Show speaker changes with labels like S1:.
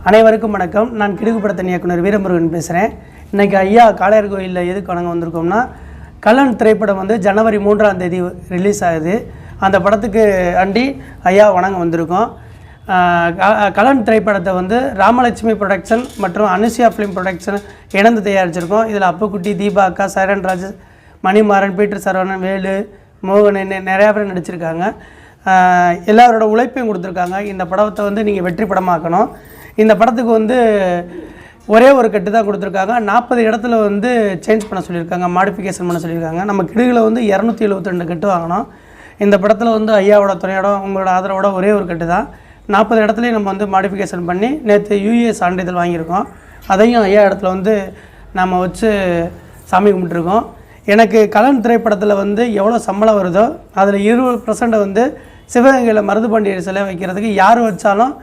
S1: அனைவருக்கும் வணக்கம். நான் கிடுகு படத்தின் இயக்குனர் வீரமுருகன் பேசுகிறேன். இன்றைக்கி ஐயா காளையார் கோயிலில் எதுக்கு வணங்க வந்திருக்கோம்னா, கலன் திரைப்படம் வந்து ஜனவரி 3ஆம் தேதி ரிலீஸ் ஆகுது. அந்த படத்துக்கு அண்டி ஐயா வணங்க வந்திருக்கோம். கலன் திரைப்படத்தை வந்து ராமலட்சுமி ப்ரொடக்ஷன் மற்றும் அனுசியா ஃபிலிம் ப்ரொடக்ஷன் இணைந்து தயாரிச்சிருக்கோம். இதில் அப்புக்குட்டி, தீபா அக்கா, சைரன்ராஜ், மணிமாறன், பீட்டர் சரவணன், வேலு, மோகன் நிறையா பேர் நடிச்சிருக்காங்க. எல்லாரோட உழைப்பையும் கொடுத்துருக்காங்க. இந்த படத்தை வந்து நீங்கள் வெற்றி படமாக்கணும். இந்த படத்துக்கு வந்து ஒரே ஒரு கட்டு தான் கொடுத்துருக்காங்க. 40 இடத்துல வந்து சேஞ்ச் பண்ண சொல்லியிருக்காங்க, மாடிஃபிகேஷன் பண்ண சொல்லியிருக்காங்க. நம்ம கிடுகில் வந்து 272 கட்டு வாங்கினோம். இந்த படத்தில் வந்து ஐயாவோட துணையோட உங்களோட ஆதரவோட ஒரே ஒரு கட்டு தான். 40 இடத்துலையும் நம்ம வந்து மாடிஃபிகேஷன் பண்ணி நேற்று யூஏ சான்றிதழ் வாங்கியிருக்கோம். அதையும் ஐயா இடத்துல வந்து நம்ம வச்சு சாமி கும்பிட்டுருக்கோம். எனக்கு கலன் திரைப்படத்தில் வந்து எவ்வளோ சம்பளம் வருதோ அதில் 20% வந்து சிவகங்கையில் மருதுபாண்டியர் சிலை வைக்கிறதுக்கு யார் வச்சாலும்